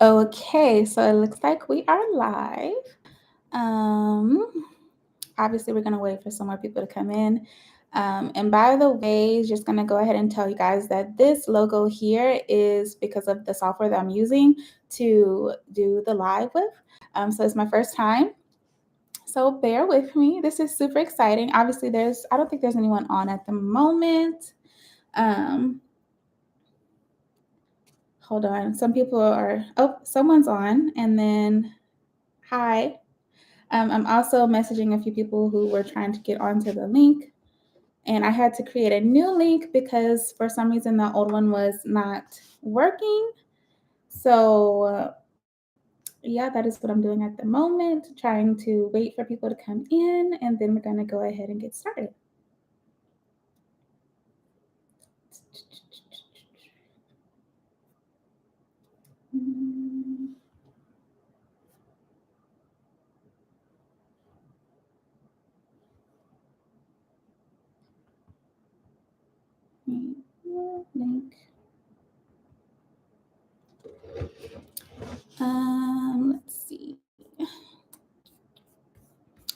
Okay, so it looks like we are live. Um, Obviously, we're gonna wait for some more people to come in. And by the way, just gonna go ahead and tell you guys that this logo here is because of the software that I'm using to do the live with. So it's my first time. So bear with me. This is super exciting. Obviously, I don't think there's anyone on at the moment. Um, Hold on. Someone's on, and then hi. I'm also messaging a few people who were trying to get onto the link, and I had to create a new link because for some reason the old one was not working. So, yeah, that is what I'm doing at the moment, trying to wait for people to come in, and then we're going to go ahead and get started. Link. Let's see.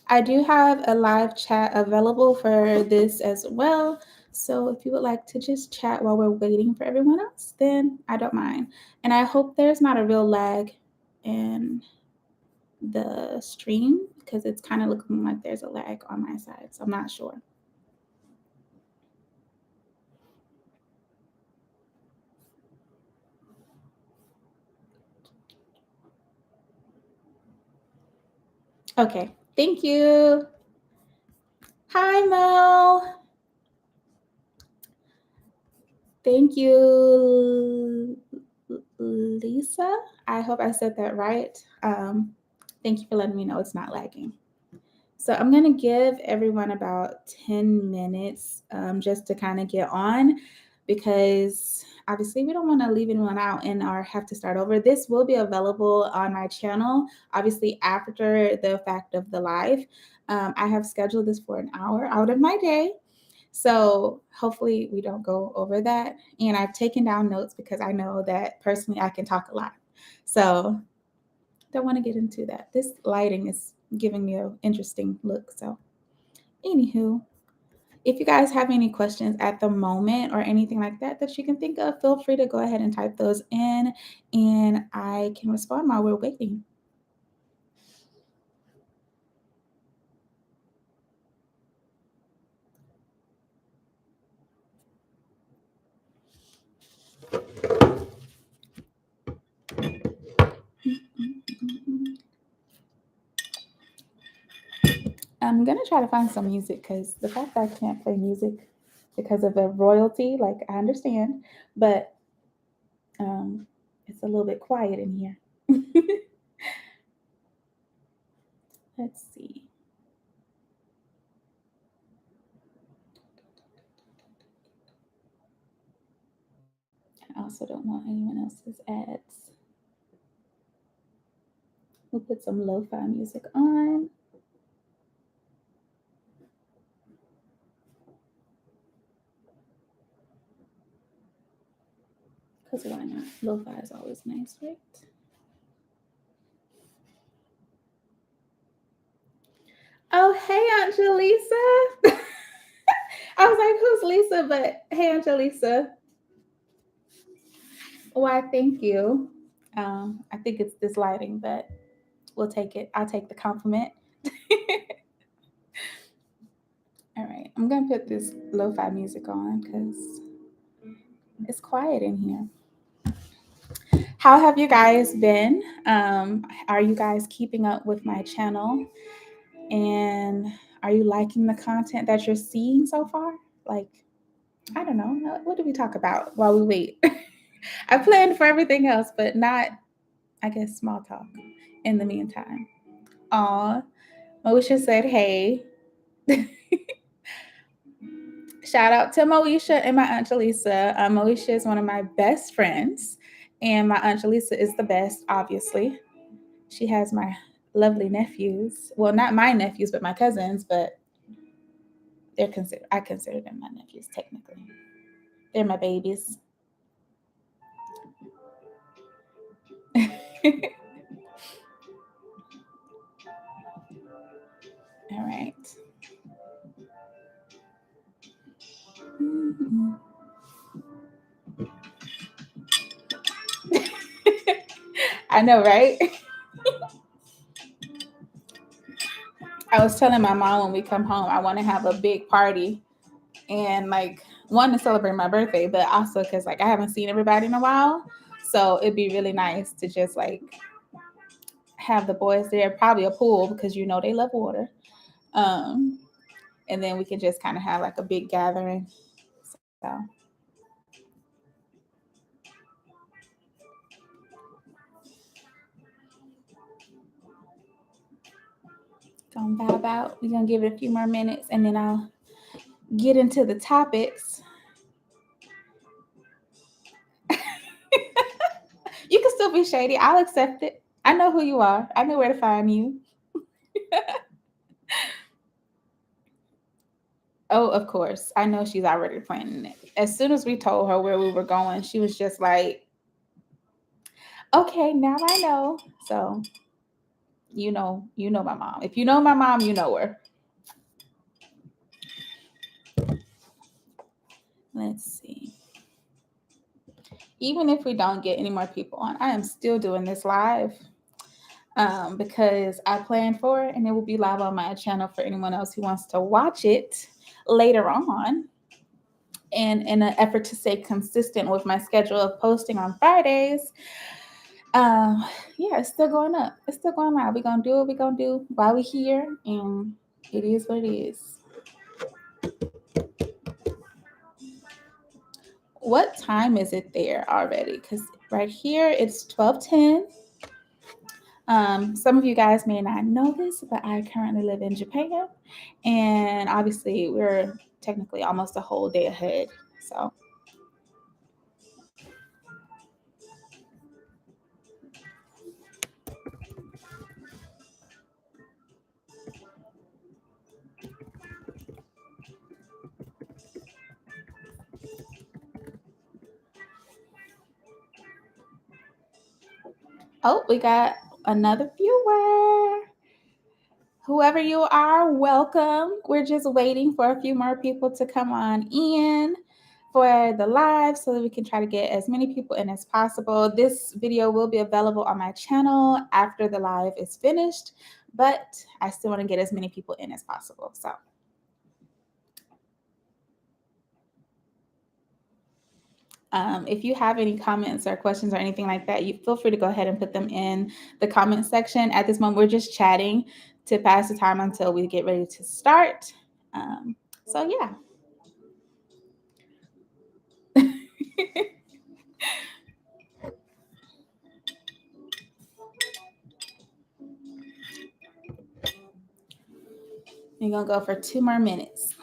I do have a live chat available for this as well. So if you would like to just chat while we're waiting for everyone else, then I don't mind. And I hope there's not a real lag in the stream because it's kind of looking like there's a lag on my side. So I'm not sure. Okay. Thank you. Hi, Mo. Thank you, Lisa. I hope I said that right. Thank you for letting me know it's not lagging. So I'm going to give everyone about 10 minutes just to kind of get on because obviously we don't want to leave anyone out and or have to start over. This will be available on my channel, obviously after the fact of the live. I have scheduled this for an hour out of my day. So hopefully we don't go over that. And I've taken down notes because I know that personally I can talk a lot. So don't want to get into that. This lighting is giving me an interesting look. So, anywho, if you guys have any questions at the moment or anything like that that you can think of, feel free to go ahead and type those in and I can respond while we're waiting. I'm gonna try to find some music because the fact that I can't play music because of the royalty, like I understand, but it's a little bit quiet in here. Let's see. I also don't want anyone else's ads. We'll put some lo-fi music on. Because why not? Lo-fi is always nice, right? Oh, hey, Aunt Jaleesa. I was like, who's Lisa? But hey, Aunt Jaleesa. Why, thank you. I think it's this lighting, but we'll take it. I'll take the compliment. All right, I'm gonna put this lo-fi music on because it's quiet in here. How have you guys been? Are you guys keeping up with my channel? And are you liking the content that you're seeing so far? Like, I don't know. What do we talk about while we wait? I planned for everything else, but not, I guess, small talk in the meantime. Aw, Moesha said, hey. Shout out to Moesha and my Aunt Jaleesa. Moesha is one of my best friends, and my Aunt Jaleesa is the best, obviously. She has my lovely nephews. Well, not my nephews, but my cousins, but I consider them my nephews technically. They're my babies. All right. Mhm. I know, right? I was telling my mom when we come home, I want to have a big party and like one to celebrate my birthday, but also because like I haven't seen everybody in a while. So it'd be really nice to just like have the boys there, probably a pool because you know they love water. Um, and then we can just kind of have like a big gathering. So gonna vibe out. We're gonna give it a few more minutes and then I'll get into the topics. You can still be shady. I'll accept it. I know who you are. I know where to find you. Oh, of course. I know she's already planning it. As soon as we told her where we were going, she was just like, okay, now I know. So, you know my mom. If you know my mom, you know her. Let's see. Even if we don't get any more people on, I am still doing this live because I planned for it and it will be live on my channel for anyone else who wants to watch it later on. And in an effort to stay consistent with my schedule of posting on Fridays, um, yeah, it's still going up. It's still going live. We're gonna do what we're gonna do while we're here, and it is what it is. What time is it there already? Because right here it's 12:10. Some of you guys may not know this, but I currently live in Japan, and obviously we're technically almost a whole day ahead. So oh, we got another viewer. Whoever you are, welcome. We're just waiting for a few more people to come on in for the live so that we can try to get as many people in as possible. This video will be available on my channel after the live is finished, but I still want to get as many people in as possible. So if you have any comments or questions or anything like that, you feel free to go ahead and put them in the comment section. At this moment, we're just chatting to pass the time until we get ready to start. So yeah. You're gonna go for 2 more minutes.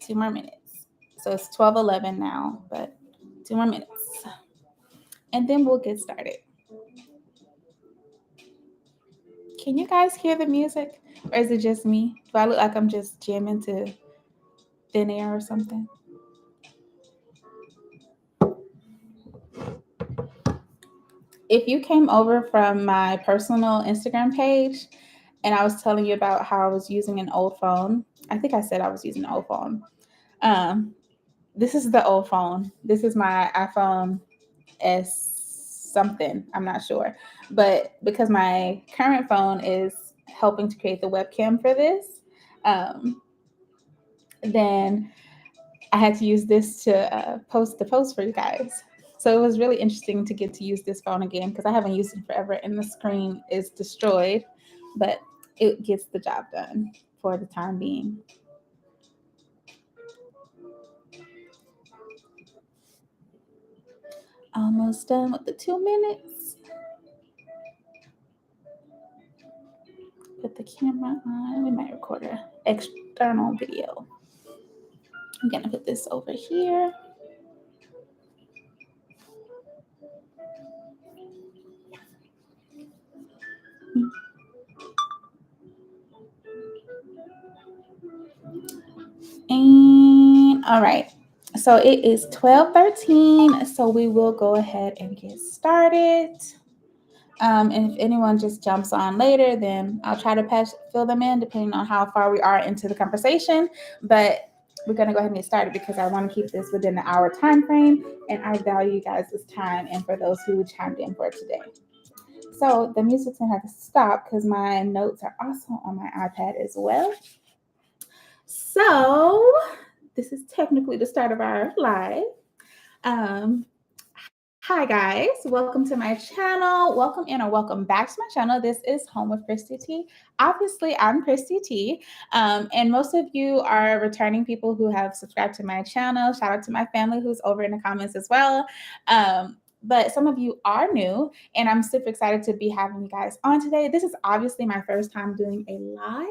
2 more minutes. So it's 12:11 now, but 2 more minutes. And then we'll get started. Can you guys hear the music? Or is it just me? Do I look like I'm just jamming to thin air or something? If you came over from my personal Instagram page and I was telling you about how I was using an old phone, I think I said I was using an old phone. This is the old phone. This is my iPhone S something. I'm not sure. But because my current phone is helping to create the webcam for this, um, then I had to use this to post the post for you guys. So it was really interesting to get to use this phone again because I haven't used it forever and the screen is destroyed, but it gets the job done for the time being. Almost done with the 2 minutes. Put the camera on. We might record an external video. I'm gonna put this over here. And all right. So it is 12:13. So we will go ahead and get started. And if anyone just jumps on later, then I'll try to fill them in depending on how far we are into the conversation. But we're going to go ahead and get started because I want to keep this within the hour time frame, and I value you guys' time and for those who chimed in for today. So the music's going to have to stop because my notes are also on my iPad as well. So this is technically the start of our live. Hi guys, welcome to my channel. Welcome in or welcome back to my channel. This is Home with Christy T. Obviously, I'm Christy T, and most of you are returning people who have subscribed to my channel. Shout out to my family who's over in the comments as well. But some of you are new, and I'm super excited to be having you guys on today. This is obviously my first time doing a live,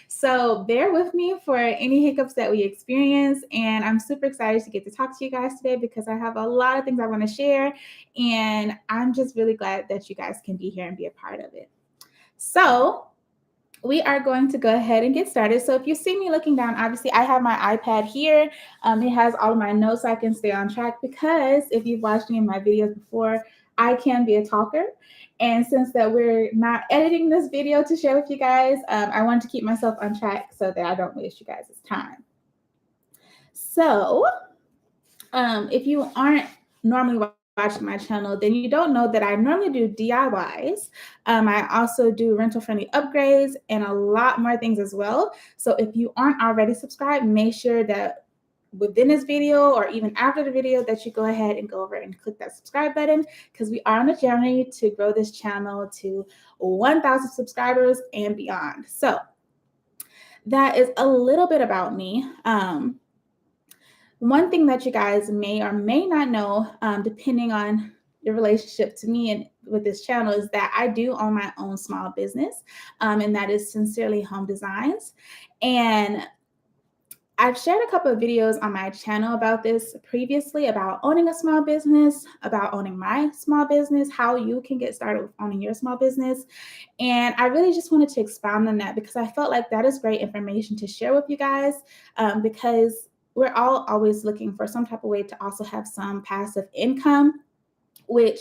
so bear with me for any hiccups that we experience. And I'm super excited to get to talk to you guys today because I have a lot of things I want to share, and I'm just really glad that you guys can be here and be a part of it. So we are going to go ahead and get started. So if you see me looking down, obviously I have my iPad here. It has all of my notes so I can stay on track, because if you've watched any of my videos before, I can be a talker. And since that we're not editing this video to share with you guys, I wanted to keep myself on track so that I don't waste you guys' time. So if you aren't normally watching my channel, then you don't know that I normally do DIYs. I also do rental-friendly upgrades and a lot more things as well. So if you aren't already subscribed, make sure that within this video or even after the video that you go ahead and go over and click that subscribe button, because we are on a journey to grow this channel to 1,000 subscribers and beyond. So that is a little bit about me. One thing that you guys may or may not know, depending on your relationship to me and with this channel, is that I do own my own small business, and that is Sincerely Home Designs. And I've shared a couple of videos on my channel about this previously, about owning a small business, about owning my small business, how you can get started with owning your small business. And I really just wanted to expound on that because I felt like that is great information to share with you guys, because we're all always looking for some type of way to also have some passive income, which,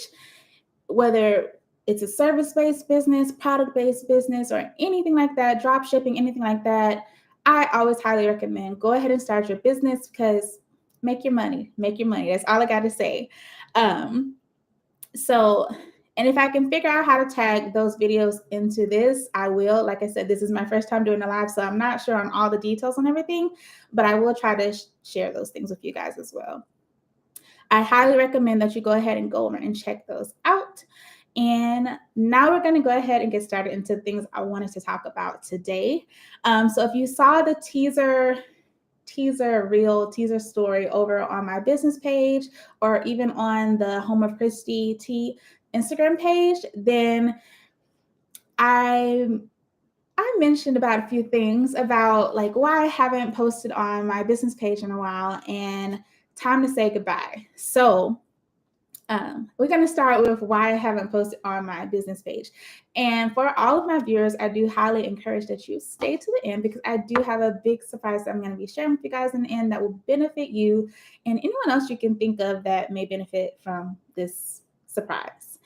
whether it's a service-based business, product-based business, or anything like that, drop shipping, anything like that, I always highly recommend go ahead and start your business, because make your money, make your money. That's all I got to say. And if I can figure out how to tag those videos into this, I will. Like I said, this is my first time doing a live, so I'm not sure on all the details on everything, but I will try to share those things with you guys as well. I highly recommend that you go ahead and go over and check those out. And now we're going to go ahead and get started into things I wanted to talk about today. So if you saw the teaser story over on my business page, or even on the Home of Christy T Instagram page, then I mentioned about a few things about like why I haven't posted on my business page in a while and time to say goodbye. So we're going to start with why I haven't posted on my business page. And for all of my viewers, I do highly encourage that you stay to the end, because I do have a big surprise that I'm going to be sharing with you guys in the end that will benefit you and anyone else you can think of that may benefit from this surprise.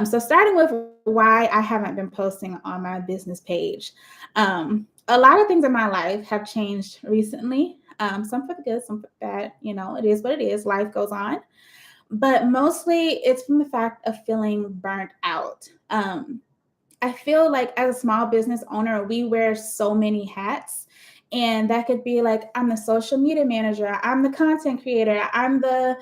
So starting with why I haven't been posting on my business page. A lot of things in my life have changed recently, some for the good, some for the bad. You know, it is what it is. Life goes on. But mostly it's from the fact of feeling burnt out. I feel like as a small business owner, we wear so many hats. And that could be like, I'm the social media manager, I'm the content creator, I'm the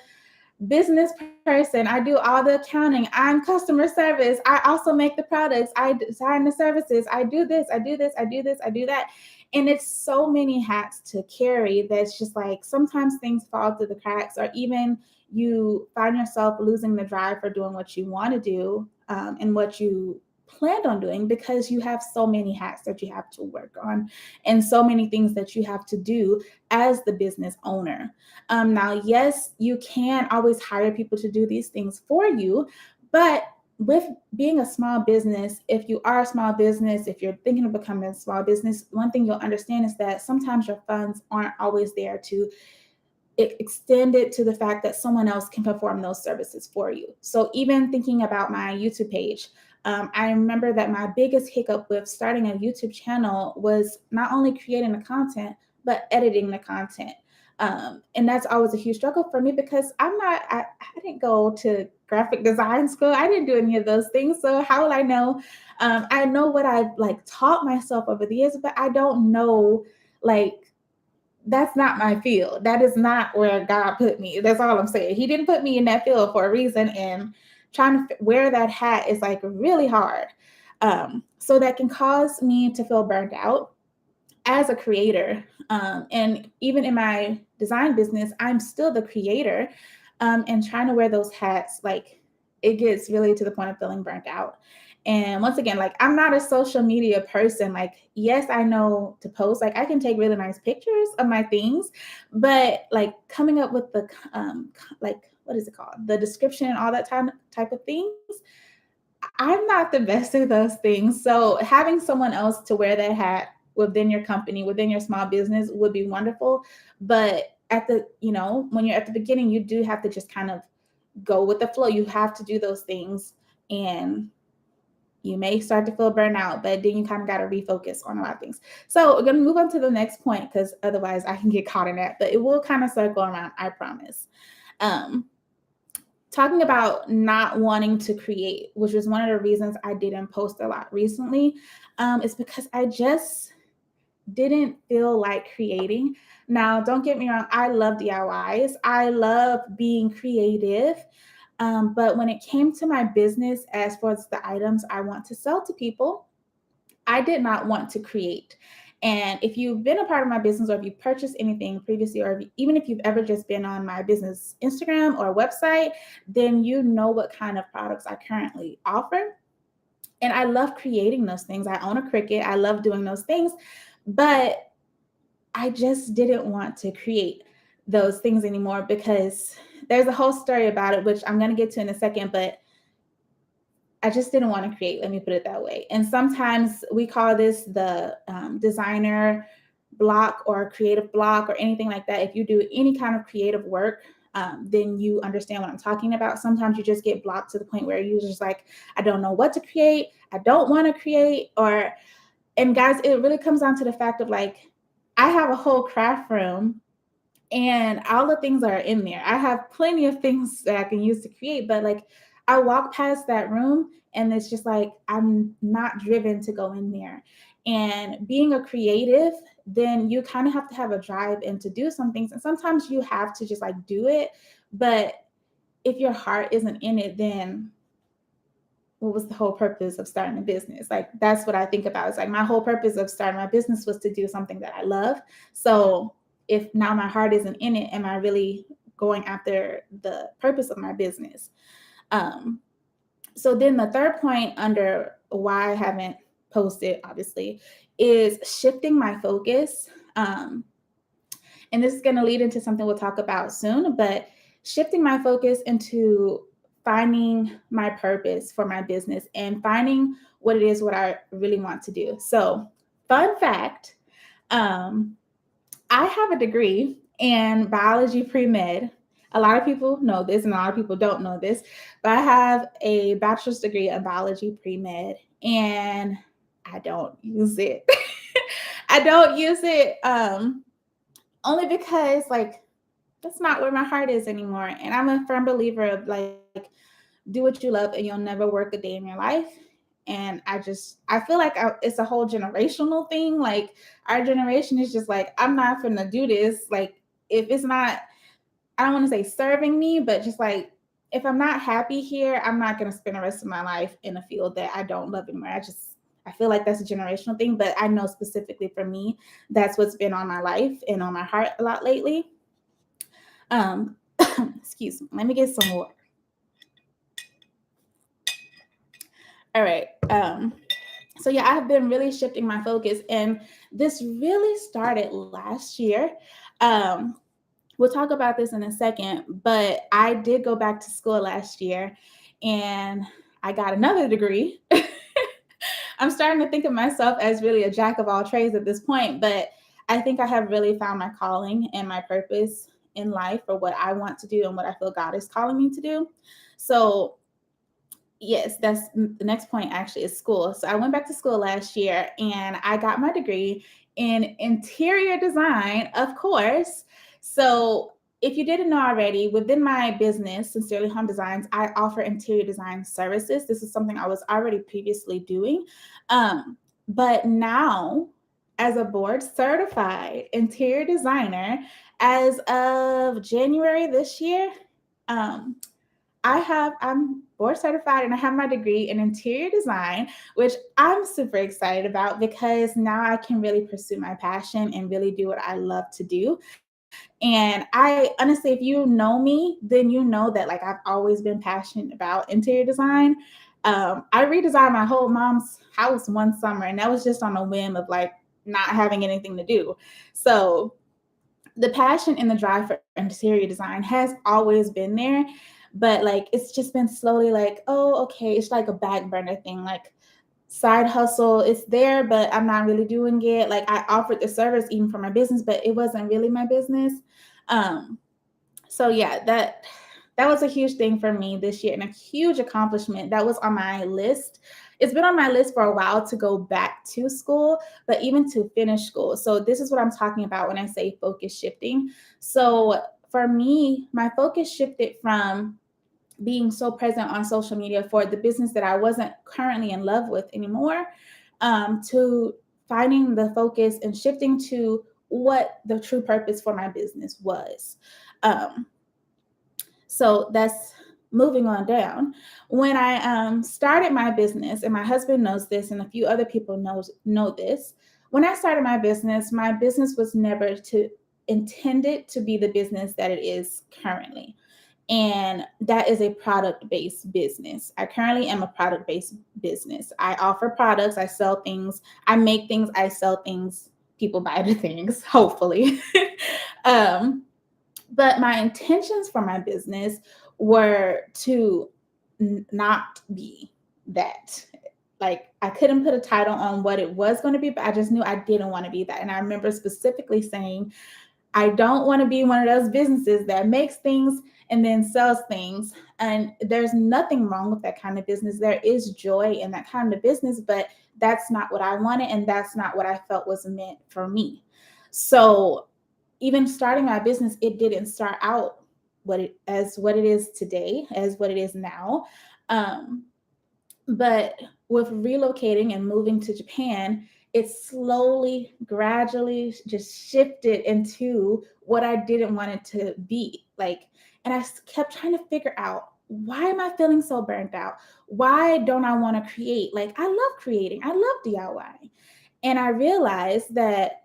business person, I do all the accounting, I'm customer service, I also make the products, I design the services, I do this, I do this, I do this, I do that. And it's so many hats to carry that's just like sometimes things fall through the cracks, or even you find yourself losing the drive for doing what you want to do, and what you planned on doing, because you have so many hats that you have to work on and so many things that you have to do as the business owner. Now, yes, you can always hire people to do these things for you, but with being a small business, if you are a small business, if you're thinking of becoming a small business, one thing you'll understand is that sometimes your funds aren't always there to extend it to the fact that someone else can perform those services for you. So even thinking about my YouTube page, I remember that my biggest hiccup with starting a YouTube channel was not only creating the content, but editing the content. And that's always a huge struggle for me because I didn't go to graphic design school. I didn't do any of those things. So how will I know? I know what I've like taught myself over the years, but I don't know, like, that's not my field. That is not where God put me. That's all I'm saying. He didn't put me in that field for a reason. And trying to wear that hat is like really hard. So that can cause me to feel burnt out as a creator. And even in my design business, I'm still the creator, and trying to wear those hats, like it gets really to the point of feeling burnt out. And once again, like I'm not a social media person. Like, yes, I know to post, like I can take really nice pictures of my things, but like coming up with the, like, what is it called? The description and all that type of things. I'm not the best at those things. So having someone else to wear that hat within your company, within your small business would be wonderful. But at the, when you're at the beginning, you do have to just kind of go with the flow. You have to do those things, and you may start to feel burnout, but then you kind of got to refocus on a lot of things. So we're going to move on to the next point because otherwise I can get caught in that, but it will kind of circle around, I promise. Talking about not wanting to create, which was one of the reasons I didn't post a lot recently, is because I just didn't feel like creating. Now, don't get me wrong, I love DIYs. I love being creative. But when it came to my business, as far as the items I want to sell to people, I did not want to create. And if you've been a part of my business, or if you've purchased anything previously, or even if you've ever just been on my business Instagram or website, then you know what kind of products I currently offer. And I love creating those things. I own a Cricut. I love doing those things, but I just didn't want to create those things anymore because there's a whole story about it, which I'm going to get to in a second, but I just didn't want to create, let me put it that way. And sometimes we call this the designer block or creative block or anything like that. If you do any kind of creative work, then you understand what I'm talking about. Sometimes you just get blocked to the point where you're just like, I don't know what to create. I don't want to create. And guys, it really comes down to the fact of like, I have a whole craft room and all the things are in there. I have plenty of things that I can use to create, but like I walk past that room and it's just like I'm not driven to go in there. And being a creative, then you kind of have to have a drive and to do some things. And sometimes you have to just like do it. But if your heart isn't in it, then what was the whole purpose of starting a business? Like that's what I think about. It's like my whole purpose of starting my business was to do something that I love. So if now my heart isn't in it, am I really going after the purpose of my business? So then the third point under why I haven't posted, obviously, is shifting my focus. And this is going to lead into something we'll talk about soon, but shifting my focus into finding my purpose for my business and finding what it is what I really want to do. So fun fact, I have a degree in biology pre-med. A lot of people know this and a lot of people don't know this, but I have a bachelor's degree in biology pre-med and I don't use it. I don't use it only because like that's not where my heart is anymore. And I'm a firm believer of like do what you love and you'll never work a day in your life. And I feel like it's a whole generational thing. Like our generation is just like, I'm not finna do this. Like if it's not, I don't want to say serving me, but just like, if I'm not happy here, I'm not going to spend the rest of my life in a field that I don't love anymore. I feel like that's a generational thing, but I know specifically for me, that's what's been on my life and on my heart a lot lately. Excuse me, let me get some water. All right. So yeah, I've been really shifting my focus, and this really started last year. We'll talk about this in a second, but I did go back to school last year and I got another degree. I'm starting to think of myself as really a jack of all trades at this point, but I think I have really found my calling and my purpose in life for what I want to do and what I feel God is calling me to do. So Yes, that's the next point actually is school. So I went back to school last year and I got my degree in interior design, of course. So if you didn't know already, within my business, Sincerely Home Designs, I offer interior design services. This is something I was already previously doing. But now, as a board certified interior designer, as of January this year, um, I'm board certified and I have my degree in interior design, which I'm super excited about because now I can really pursue my passion and really do what I love to do. And I honestly, if you know me, then you know that like I've always been passionate about interior design. I redesigned my whole mom's house one summer, and that was just on a whim of like not having anything to do. So the passion and the drive for interior design has always been there, but like it's just been slowly like, oh, okay, it's like a back burner thing, like side hustle. It's there, but I'm not really doing it. Like I offered the service even for my business, but it wasn't really my business. Um, so yeah, that was a huge thing for me this year and a huge accomplishment that was on my list. It's been on my list for a while to go back to school, but even to finish school. So this is what I'm talking about when I say focus shifting. So for me, my focus shifted from being so present on social media for the business that I wasn't currently in love with anymore, to finding the focus and shifting to what the true purpose for my business was. Um, so that's moving on down. When I started my business, and my husband knows this, and a few other people know this. When I started my business was never to intended to be the business that it is currently, and that is a product based business. I currently am a product based business. I offer products, I sell things, I make things, I sell things. People buy the things, hopefully. um, but my intentions for my business were to not be that. Like I couldn't put a title on what it was going to be, but I just knew I didn't want to be that. And I remember specifically saying, I don't want to be one of those businesses that makes things and then sells things. And there's nothing wrong with that kind of business. There is joy in that kind of business, but that's not what I wanted. And that's not what I felt was meant for me. So even starting my business, it didn't start out what it is today, as what it is now. Um, but with relocating and moving to Japan, it slowly, gradually just shifted into what I didn't want it to be. Like, and kept trying to figure out, why am I feeling so burnt out? Why don't I want to create? Like, I love creating, I love DIY. And I realized that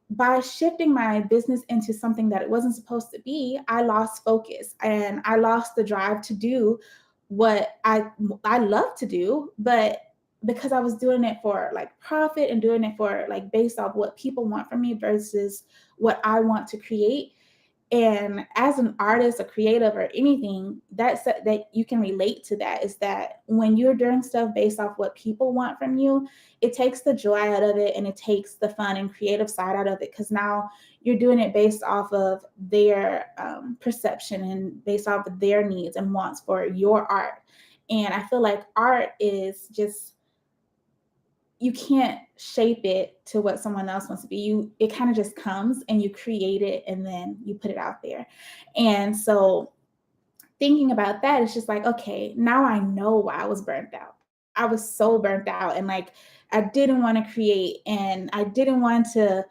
by shifting my business into something that it wasn't supposed to be, I lost focus and I lost the drive to do what I love to do, but because I was doing it for like profit and doing it for like based off what people want from me versus what I want to create. And as an artist, a creative, or anything, that you can relate to that is that when you're doing stuff based off what people want from you, it takes the joy out of it and it takes the fun and creative side out of it, because now you're doing it based off of their perception and based off of their needs and wants for your art. And I feel like art is just, you can't shape it to what someone else wants to be. It kind of just comes and you create it and then you put it out there. And so thinking about that, it's just like, okay, now I know why I was burnt out. I was so burnt out, and like I didn't want to create, and I didn't want to,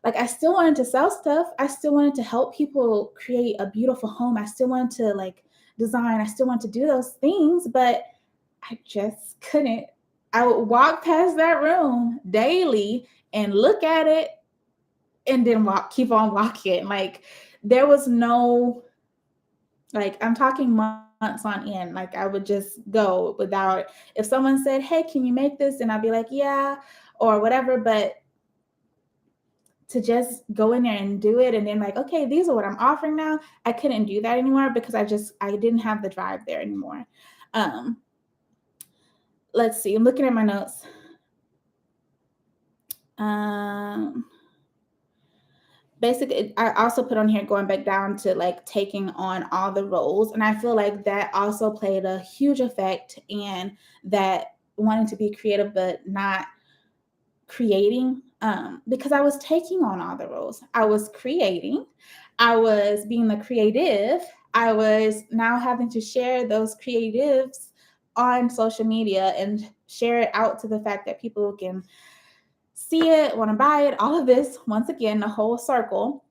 like, I still wanted to sell stuff. I still wanted to help people create a beautiful home. I still wanted to like design. I still wanted to do those things, but I just couldn't. I would walk past that room daily and look at it and then keep on walking. Like there was no, like, I'm talking months on end. Like I would just go without, if someone said, hey, can you make this? And I'd be like, yeah, or whatever. But to just go in there and do it and then like, okay, these are what I'm offering now. I couldn't do that anymore because I didn't have the drive there anymore. Um, let's see, I'm looking at my notes. Um, basically, I also put on here going back down to like taking on all the roles. And I feel like that also played a huge effect in that wanting to be creative, but not creating, because I was taking on all the roles. I was creating, I was being the creative, I was now having to share those creatives on social media and share it out to the fact that people can see it, want to buy it, all of this, once again, the whole circle.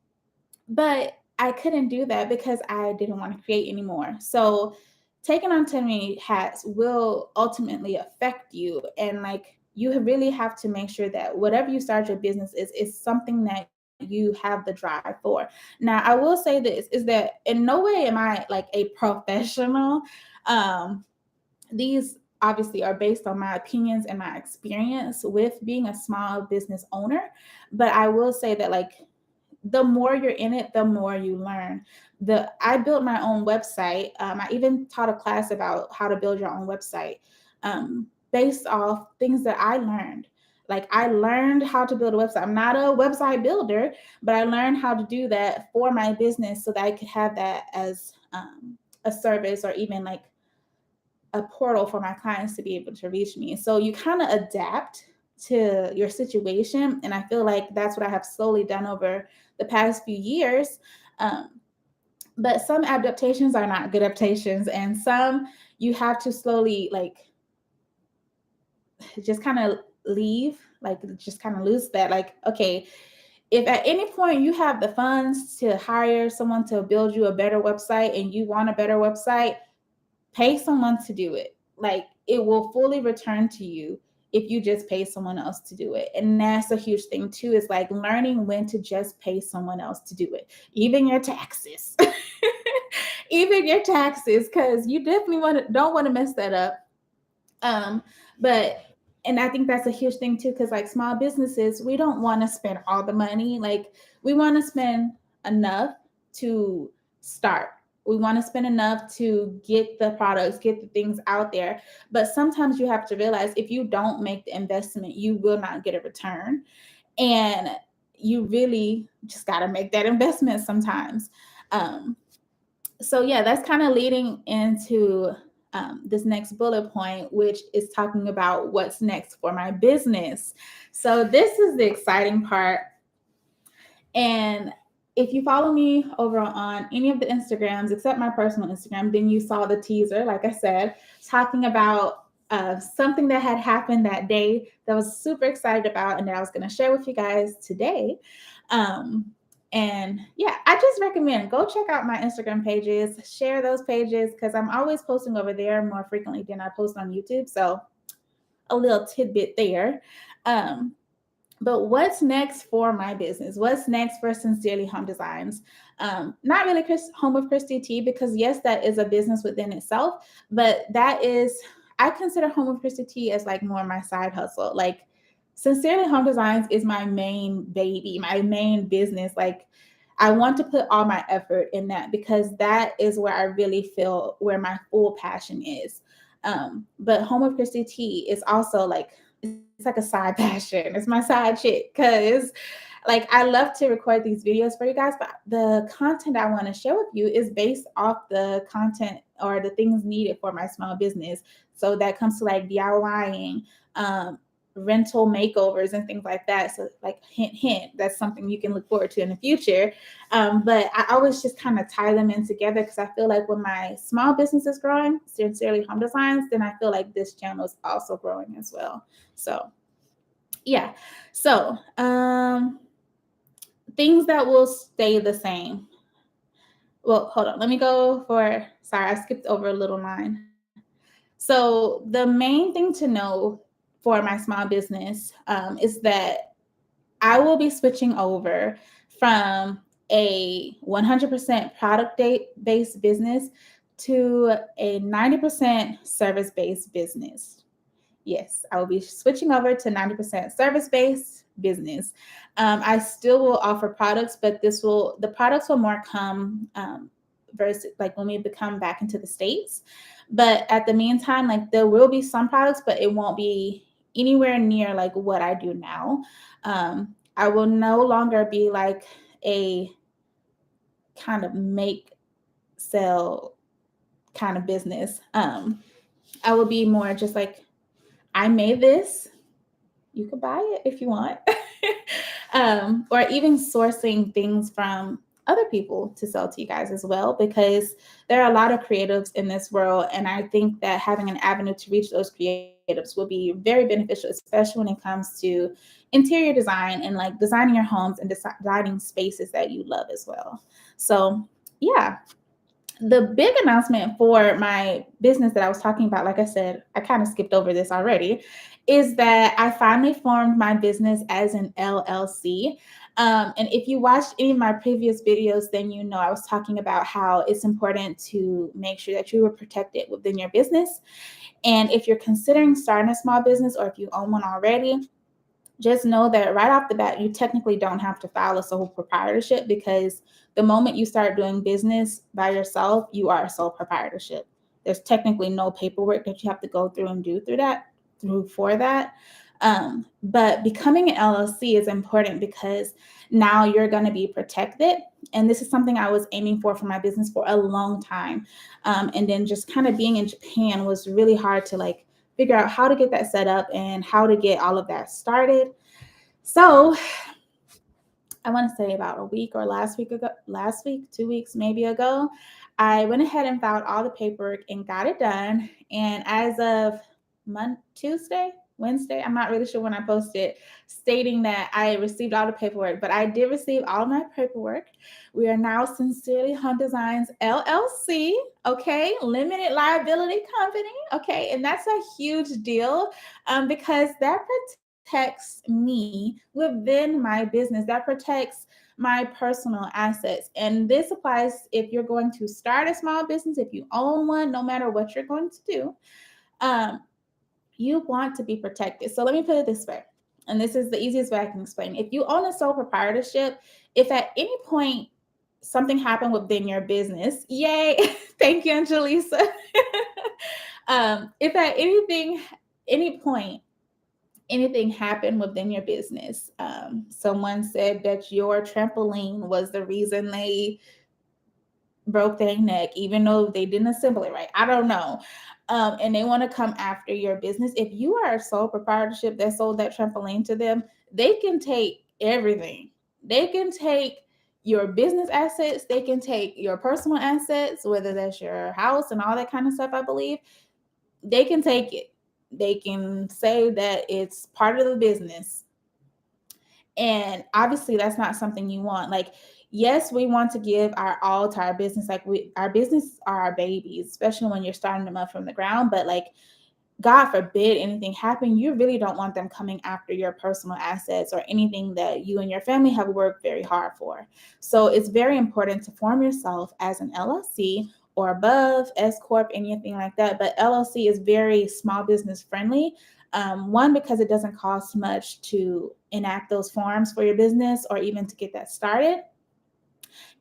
But I couldn't do that because I didn't want to create anymore. So taking on too many hats will ultimately affect you. And like you really have to make sure that whatever you start your business is something that you have the drive for. Now, I will say this is that in no way am I like a professional. Um, these obviously are based on my opinions and my experience with being a small business owner. But I will say that like the more you're in it, the more you learn. I built my own website. I even taught a class about how to build your own website, based off things that I learned. Like I learned how to build a website. I'm not a website builder, but I learned how to do that for my business so that I could have that as a service, or even like a portal for my clients to be able to reach me. So you kind of adapt to your situation. And I feel like that's what I have slowly done over the past few years. Um, but some adaptations are not good adaptations, and some you have to slowly like just kind of leave, like just kind of lose that. Like, okay, if at any point you have the funds to hire someone to build you a better website and you want a better website, pay someone to do it. Like it will fully return to you if you just pay someone else to do it. And that's a huge thing too, is like learning when to just pay someone else to do it. Even your taxes. Even your taxes, because you definitely don't want to mess that up. Um, but and I think that's a huge thing too, because like small businesses, we don't want to spend all the money. Like we want to spend enough to start. We want to spend enough to get the products, get the things out there. But sometimes you have to realize if you don't make the investment, you will not get a return. And you really just got to make that investment sometimes. Um, so yeah, that's kind of leading into this next bullet point, which is talking about what's next for my business. So this is the exciting part. And if you follow me over on any of the Instagrams, except my personal Instagram, then you saw the teaser, like I said, talking about something that had happened that day that I was super excited about and that I was going to share with you guys today. Um, and yeah, I just recommend go check out my Instagram pages, share those pages, because I'm always posting over there more frequently than I post on YouTube. So a little tidbit there. Um, but what's next for my business? What's next for Sincerely Home Designs? Not really Home of Christy T, because yes, that is a business within itself, but that is, I consider Home of Christy T as like more my side hustle. Like Sincerely Home Designs is my main baby, my main business. Like I want to put all my effort in that because that is where I really feel where my full passion is. But Home of Christy T is also like, it's like a side passion. It's my side chick because like I love to record these videos for you guys, but the content I want to share with you is based off the content or the things needed for my small business. So that comes to like DIYing, rental makeovers and things like that. So like hint, hint, that's something you can look forward to in the future. But I always just kind of tie them in together because I feel like when my small business is growing, Sincerely Home Designs, then I feel like this channel is also growing as well. So yeah. So things that will stay the same. Well, hold on. Let me go for, sorry, I skipped over a little line. So the main thing to know for my small business is that I will be switching over from a 100% product-based business to a 90% service-based business. Yes, I will be switching over to 90% service-based business. I still will offer products, but the products will more come versus like when we come back into the States. But at the meantime, like there will be some products, but it won't be anywhere near like what I do now. I will no longer be like a kind of make sell kind of business. I will be more just like, I made this, you could buy it if you want. Or even sourcing things from other people to sell to you guys as well, because there are a lot of creatives in this world. And I think that having an avenue to reach those creatives will be very beneficial, especially when it comes to interior design and like designing your homes and designing spaces that you love as well. So, yeah, the big announcement for my business that I was talking about, like I said, I kind of skipped over this already, is that I finally formed my business as an LLC. And if you watched any of my previous videos, then you know I was talking about how it's important to make sure that you are protected within your business. And if you're considering starting a small business, or if you own one already, just know that right off the bat, you technically don't have to file a sole proprietorship, because the moment you start doing business by yourself, you are a sole proprietorship. There's technically no paperwork that you have to go through and do for that. But becoming an LLC is important because now you're going to be protected. And this is something I was aiming for my business for a long time. And then just kind of being in Japan was really hard to like figure out how to get that set up and how to get all of that started. So I want to say about a week or last week, 2 weeks maybe ago, I went ahead and filed all the paperwork and got it done. And as of Wednesday, I'm not really sure when I posted, stating that I received all the paperwork, but I did receive all my paperwork. We are now Sincerely Home Designs LLC, okay, limited liability company, okay, and that's a huge deal, because that protects me within my business. That protects my personal assets. And this applies if you're going to start a small business, if you own one, no matter what you're going to do. You want to be protected. So let me put it this way, and this is the easiest way I can explain. If you own a sole proprietorship, if at any point something happened within your business, yay, thank you, Angelisa. If at any point, anything happened within your business, someone said that your trampoline was the reason they broke their neck, even though they didn't assemble it right. I don't know. And they want to come after your business. If you are a sole proprietorship that sold that trampoline to them, they can take everything. They can take your business assets. They can take your personal assets, whether that's your house and all that kind of stuff, I believe. They can take it. They can say that it's part of the business. And obviously that's not something you want. Like, yes, we want to give our all to our business. Like, our business are our babies, especially when you're starting them up from the ground. But like, God forbid anything happen, you really don't want them coming after your personal assets or anything that you and your family have worked very hard for. So it's very important to form yourself as an LLC or above, S Corp, anything like that. But LLC is very small business friendly. One, because it doesn't cost much to enact those forms for your business or even to get that started.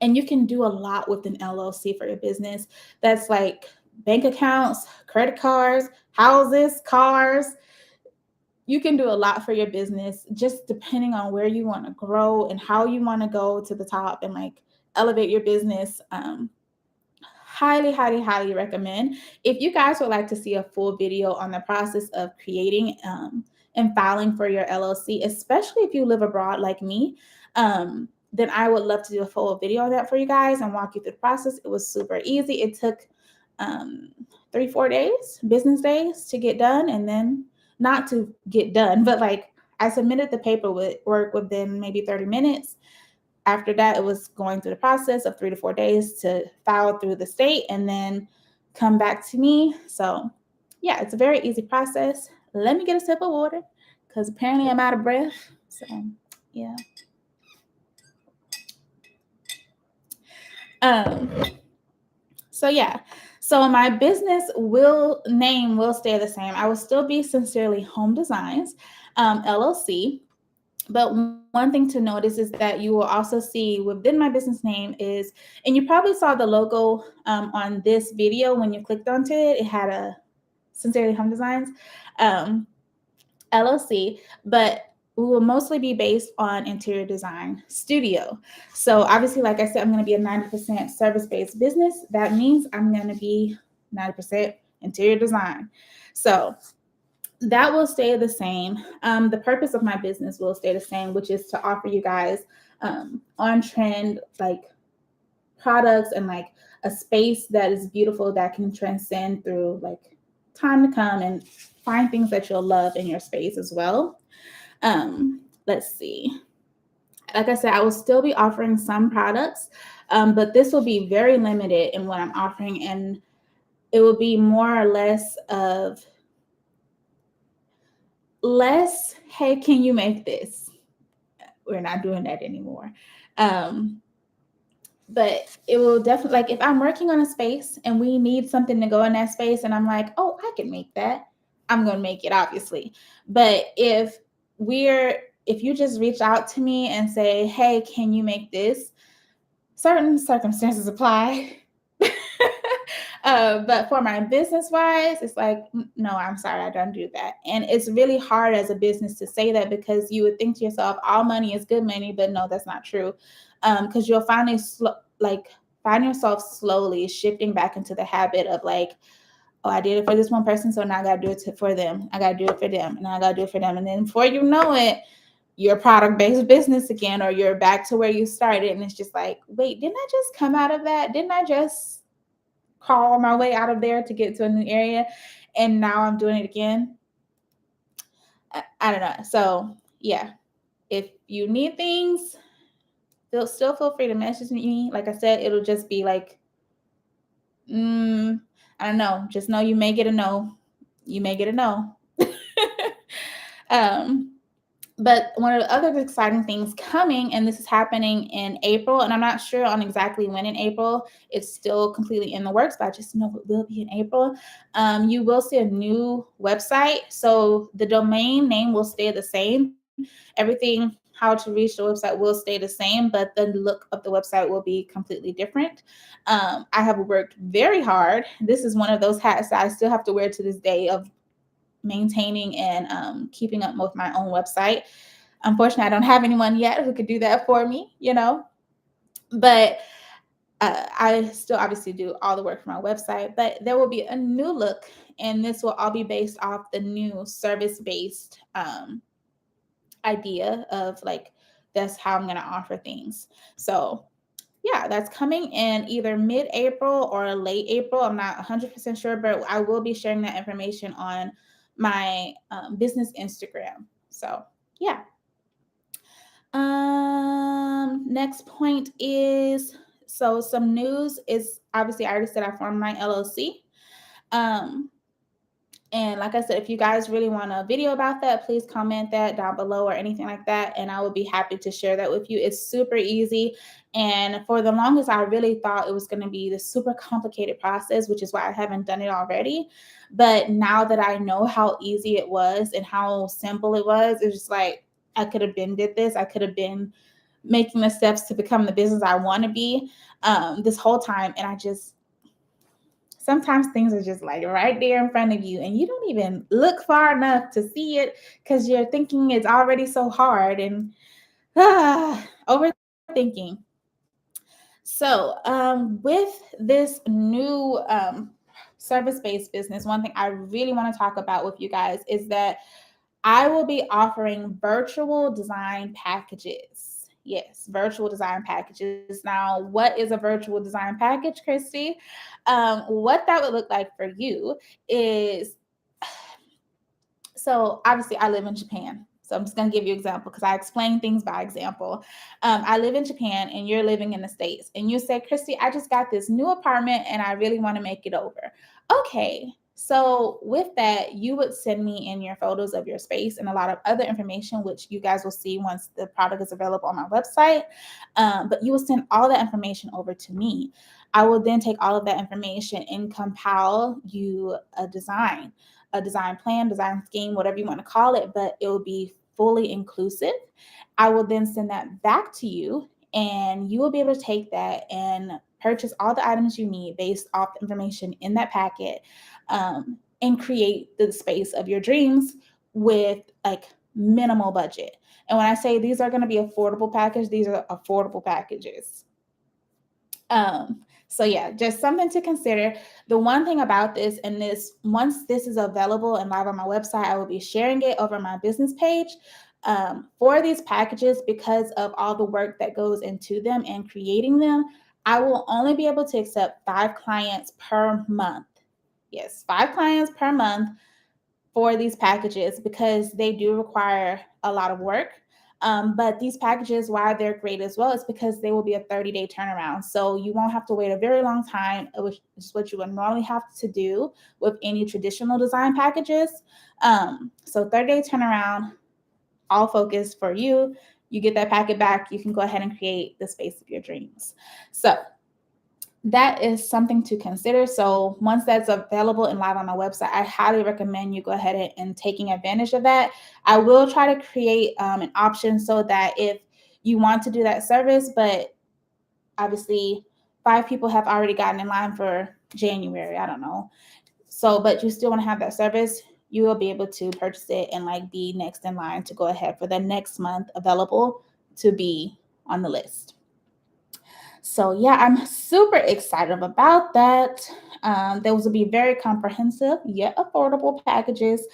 And you can do a lot with an LLC for your business. That's like bank accounts, credit cards, houses, cars. You can do a lot for your business, just depending on where you want to grow and how you want to go to the top and like elevate your business. Highly, highly, highly recommend. If you guys would like to see a full video on the process of creating and filing for your LLC, especially if you live abroad like me, then I would love to do a full video on that for you guys and walk you through the process. It was super easy. It took 3-4 days, business days, to get done. And then not to get done, but like, I submitted the paperwork within maybe 30 minutes. After that, it was going through the process of 3 to 4 days to file through the state and then come back to me. So yeah, it's a very easy process. Let me get a sip of water because apparently I'm out of breath. So yeah. So yeah. So my business name will stay the same. I will still be Sincerely Home Designs, LLC. But one thing to notice is that you will also see within my business name is, and you probably saw the logo on this video when you clicked onto it. It had a Sincerely Home Designs LLC, but will mostly be based on interior design studio. So obviously, like I said, I'm going to be a 90% service-based business. That means I'm going to be 90% interior design. So that will stay the same. The purpose of my business will stay the same, which is to offer you guys on trend like products and like a space that is beautiful that can transcend through like time to come and find things that you'll love in your space as well. Let's see. Like I said, I will still be offering some products, but this will be very limited in what I'm offering, and it will be more or less of less, hey, can you make this? We're not doing that anymore. But it will definitely, like if I'm working on a space and we need something to go in that space and I'm like, oh, I can make that, I'm going to make it, obviously. But if you just reach out to me and say, hey, can you make this? Certain circumstances apply. But for my business wise, it's like, no, I'm sorry, I don't do that. And it's really hard as a business to say that, because you would think to yourself, all money is good money, but no, that's not true. Because you'll finally find yourself slowly shifting back into the habit of like, oh, I did it for this one person, so now I got to do it for them. I got to do it for them, and I got to do it for them. And then before you know it, you're a product-based business again, or you're back to where you started. And it's just like, wait, didn't I just come out of that? Didn't I just crawl my way out of there to get to a new area? And now I'm doing it again. I don't know. So yeah, if you need things, still feel free to message me. Like I said, it'll just be like, I don't know. Just know you may get a no. You may get a no. But one of the other exciting things coming, and this is happening in April, and I'm not sure on exactly when in April, it's still completely in the works, but I just know it will be in April. You will see a new website. So the domain name will stay the same. Everything, how to reach the website will stay the same, but the look of the website will be completely different. I have worked very hard. This is one of those hats that I still have to wear to this day, of maintaining and keeping up with my own website. Unfortunately, I don't have anyone yet who could do that for me, but I still obviously do all the work for my website. But there will be a new look, and this will all be based off the new service-based idea of like, that's how I'm going to offer things. So yeah, that's coming in either mid-April or late April. I'm not 100% sure, but I will be sharing that information on my business Instagram. So yeah. Next point is, so some news is, obviously I already said I formed my LLC. And like I said, if you guys really want a video about that, please comment that down below or anything like that, and I will be happy to share that with you. It's super easy. And for the longest, I really thought it was going to be this super complicated process, which is why I haven't done it already. But now that I know how easy it was and how simple it was, it's just like, I could have been did this. I could have been making the steps to become the business I want to be this whole time. And sometimes things are just like right there in front of you, and you don't even look far enough to see it because you're thinking it's already so hard, and overthinking. So with this new service-based business, one thing I really want to talk about with you guys is that I will be offering virtual design packages. Yes, virtual design packages. Now, what is a virtual design package, Christy? What that would look like for you is, so obviously I live in Japan. So I'm just going to give you an example because I explain things by example. I live in Japan and you're living in the States, and you say, Christy, I just got this new apartment and I really want to make it over. Okay. So with that, you would send me in your photos of your space and a lot of other information, which you guys will see once the product is available on my website. But you will send all that information over to me. I will then take all of that information and compile you a design plan, design scheme, whatever you want to call it, but it will be fully inclusive. I will then send that back to you, and you will be able to take that and purchase all the items you need based off the information in that packet, and create the space of your dreams with like minimal budget. And when I say these are going to be affordable packages, these are affordable packages. So yeah, just something to consider. The one thing about this, and this, once this is available and live on my website, I will be sharing it over my business page. For these packages, because of all the work that goes into them and creating them, I will only be able to accept 5 clients per month. Yes, 5 clients per month for these packages because they do require a lot of work. But these packages, why they're great as well, is because they will be a 30-day turnaround. So you won't have to wait a very long time, which is what you would normally have to do with any traditional design packages. So 30-day turnaround, all focused for you. You get that packet back, you can go ahead and create the space of your dreams. So that is something to consider. So once that's available and live on my website, I highly recommend you go ahead and taking advantage of that. I will try to create an option so that if you want to do that service, but obviously 5 people have already gotten in line for January, I don't know. So, but you still want to have that service, you will be able to purchase it and like be next in line to go ahead for the next month available to be on the list. So yeah, I'm super excited about that. Those will be very comprehensive yet affordable packages.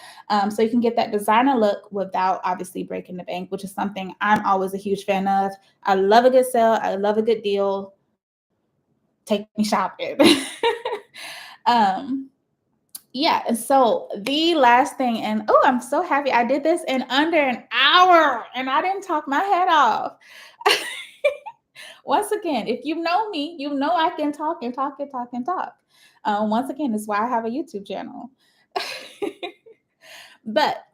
So you can get that designer look without obviously breaking the bank, which is something I'm always a huge fan of. I love a good sale. I love a good deal. Take me shopping. um, yeah, and so the last thing, and oh, I'm so happy I did this in under an hour and I didn't talk my head off. Once again, if you know me, you know I can talk and talk and talk and talk. Once again, that's why I have a YouTube channel. But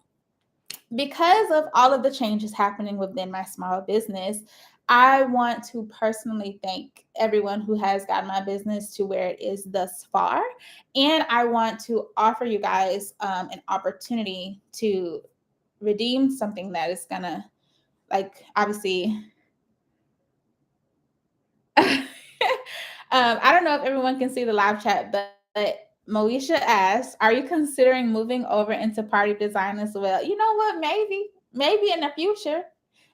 because of all of the changes happening within my small business, I want to personally thank everyone who has gotten my business to where it is thus far. And I want to offer you guys an opportunity to redeem something that is going to, like, obviously, I don't know if everyone can see the live chat, but Moesha asked, "Are you considering moving over into party design as well?" You know what? Maybe in the future.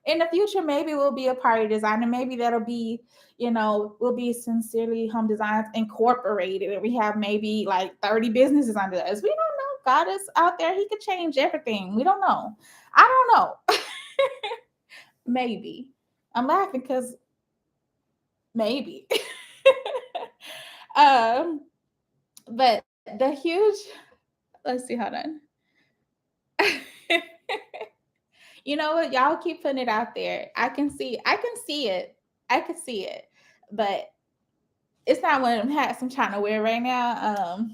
In the future, maybe we'll be a party designer. Maybe that'll be, we'll be Sincerely Home Designs Incorporated. And we have maybe like 30 businesses under us. We don't know. God is out there. He could change everything. We don't know. I don't know. Maybe. I'm laughing because maybe. um, but the huge, let's see, hold on. You know what? Y'all keep putting it out there. I can see it. I can see it. But it's not one of them hats I'm trying to wear right now.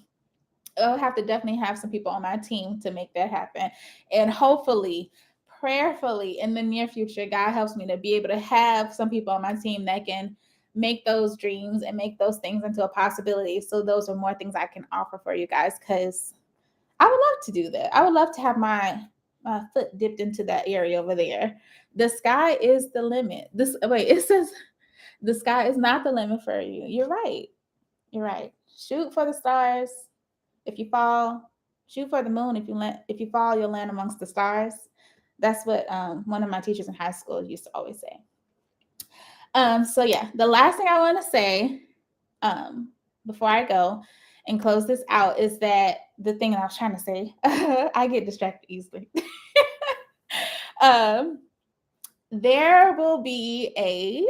I'll have to definitely have some people on my team to make that happen. And hopefully, prayerfully, in the near future, God helps me to be able to have some people on my team that can make those dreams and make those things into a possibility. So those are more things I can offer for you guys, because I would love to do that. I would love to have my foot dipped into that area over there. The sky is the limit. It says the sky is not the limit for you. You're right. You're right. Shoot for the stars. If you fall, shoot for the moon. If you fall, you'll land amongst the stars. That's what one of my teachers in high school used to always say. So yeah, the last thing I want to say before I go and close this out is that the thing that I was trying to say, I get distracted easily. There will be a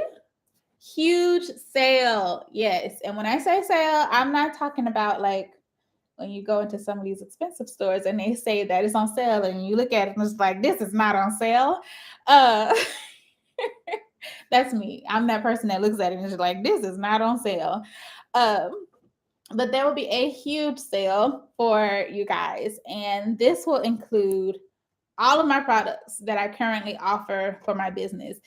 huge sale. Yes. And when I say sale, I'm not talking about like when you go into some of these expensive stores and they say that it's on sale and you look at it and it's like, this is not on sale. That's me. I'm that person that looks at it and is like, this is not on sale. But there will be a huge sale for you guys. And this will include all of my products that I currently offer for my business.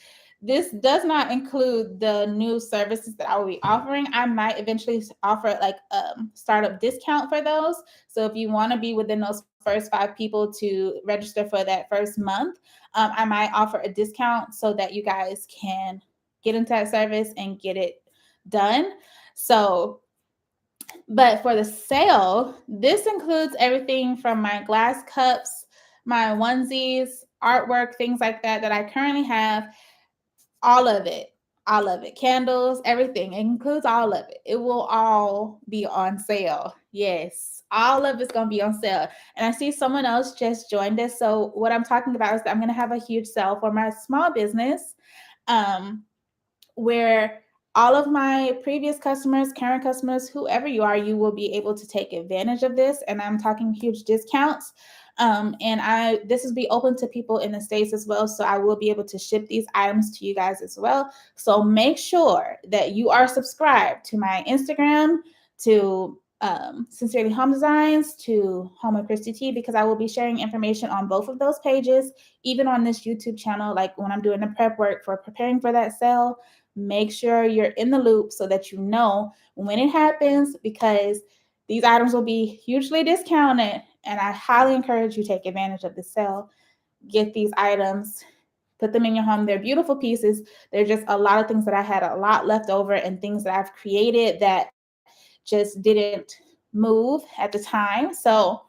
This does not include the new services that I will be offering. I might eventually offer like a startup discount for those. So if you want to be within those first 5 people to register for that first month, I might offer a discount so that you guys can get into that service and get it done. So, but for the sale, this includes everything from my glass cups, my onesies, artwork, things like that I currently have, all of it. All of it. Candles, everything. It includes all of it. It will all be on sale. Yes. All of it's going to be on sale. And I see someone else just joined us. So what I'm talking about is that I'm going to have a huge sale for my small business. Where all of my previous customers, current customers, whoever you are, you will be able to take advantage of this. And I'm talking huge discounts. And this will be open to people in the States as well. So I will be able to ship these items to you guys as well. So make sure that you are subscribed to my Instagram, to Sincerely Home Designs, to Home with Christy T, because I will be sharing information on both of those pages, even on this YouTube channel. Like when I'm doing the prep work for preparing for that sale, make sure you're in the loop so that you know when it happens, because these items will be hugely discounted. And I highly encourage you to take advantage of the sale. Get these items, put them in your home. They're beautiful pieces. They're just a lot of things that I had a lot left over and things that I've created that just didn't move at the time. So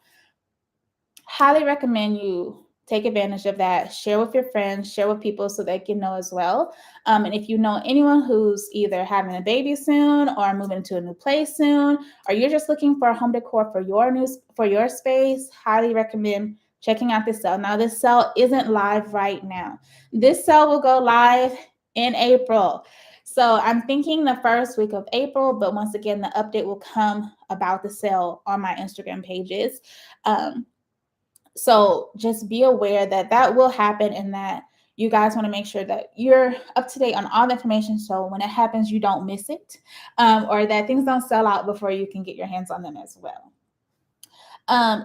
highly recommend you take advantage of that. Share with your friends, share with people so they can know as well. And if you know anyone who's either having a baby soon or moving to a new place soon, or you're just looking for a home decor for your space, highly recommend checking out this sale. Now, this sale isn't live right now. This sale will go live in April. So I'm thinking the first week of April, but once again, the update will come about the sale on my Instagram pages. So just be aware that that will happen, and that you guys want to make sure that you're up to date on all the information. So when it happens, you don't miss it, or that things don't sell out before you can get your hands on them as well.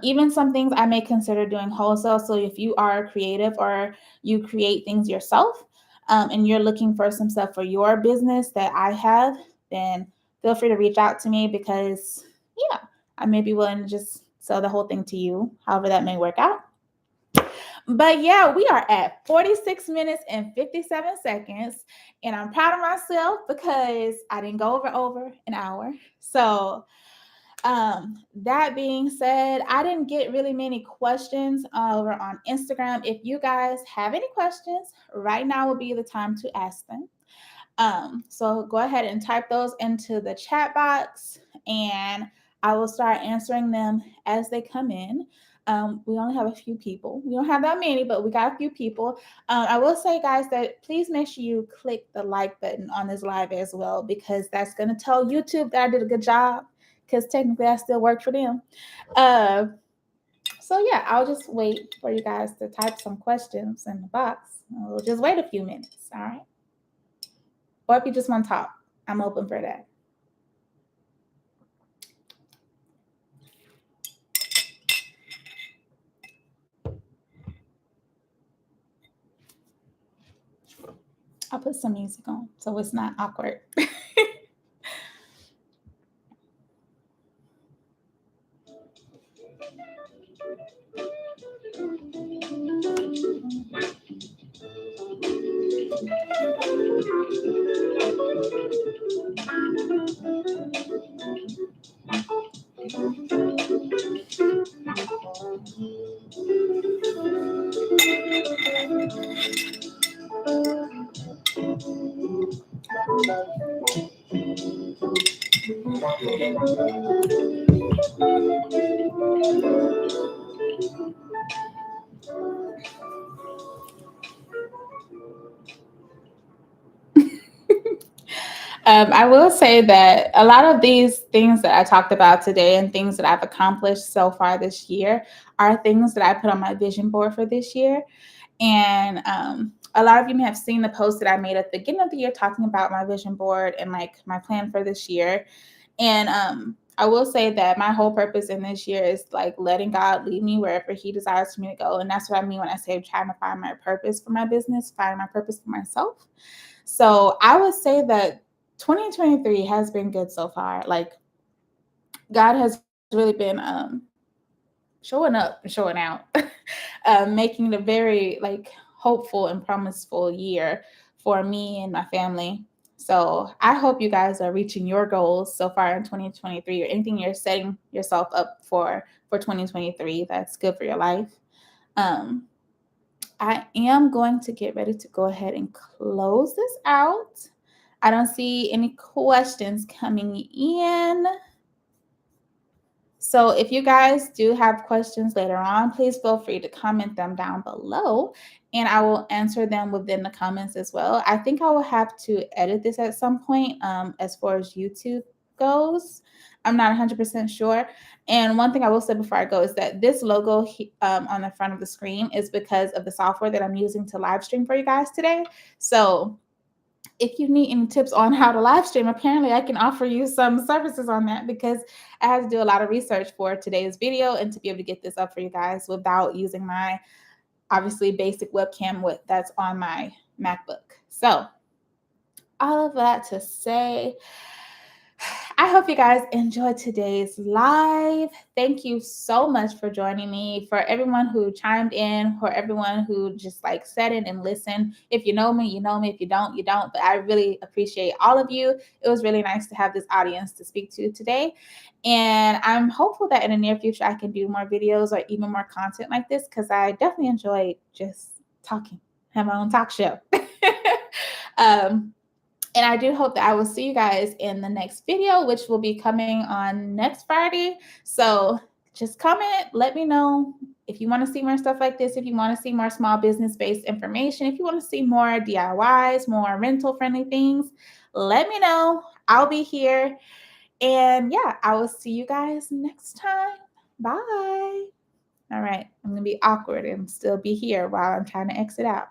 Even some things I may consider doing wholesale. So if you are creative or you create things yourself, and you're looking for some stuff for your business that I have, then feel free to reach out to me, because yeah, I may be willing to just sell the whole thing to you, however that may work out. But yeah, we are at 46 minutes and 57 seconds. And I'm proud of myself because I didn't go over an hour. So that being said, I didn't get really many questions over on Instagram. If you guys have any questions, right now will be the time to ask them. So go ahead and type those into the chat box, and I will start answering them as they come in. We only have a few people. We don't have that many, but we got a few people. I will say, guys, that please make sure you click the like button on this live as well, because that's going to tell YouTube that I did a good job, because technically I still work for them. So yeah, I'll just wait for you guys to type some questions in the box. We'll just wait a few minutes, all right? Or if you just want to talk, I'm open for that. I'll put some music on so it's not awkward. I will say that a lot of these things that I talked about today and things that I've accomplished so far this year are things that I put on my vision board for this year. And a lot of you may have seen the post that I made at the beginning of the year talking about my vision board and like my plan for this year. And I will say that my whole purpose in this year is like letting God lead me wherever He desires for me to go. And that's what I mean when I say trying to find my purpose for my business, find my purpose for myself. So I would say that 2023 has been good so far. Like God has really been showing up and showing out, making it a very like hopeful and promiseful year for me and my family. So I hope you guys are reaching your goals so far in 2023, or anything you're setting yourself up for 2023 that's good for your life. I am going to get ready to go ahead and close this out. I don't see any questions coming in. So if you guys do have questions later on, please feel free to comment them down below and I will answer them within the comments as well. I think I will have to edit this at some point as far as YouTube goes. I'm not 100% sure. And one thing I will say before I go is that this logo on the front of the screen is because of the software that I'm using to live stream for you guys today. So if you need any tips on how to live stream, apparently I can offer you some services on that because I had to do a lot of research for today's video and to be able to get this up for you guys without using my obviously basic webcam that's on my MacBook. So all of that to say, I hope you guys enjoyed today's live. Thank you so much for joining me. For everyone who chimed in, for everyone who just like sat in and listened. If you know me, you know me. If you don't, you don't. But I really appreciate all of you. It was really nice to have this audience to speak to today. And I'm hopeful that in the near future, I can do more videos or even more content like this because I definitely enjoy just talking, have my own talk show. And I do hope that I will see you guys in the next video, which will be coming on next Friday. So just comment, let me know if you want to see more stuff like this, if you want to see more small business-based information, if you want to see more DIYs, more rental-friendly things, let me know. I'll be here. And yeah, I will see you guys next time. Bye. All right. I'm going to be awkward and still be here while I'm trying to exit out.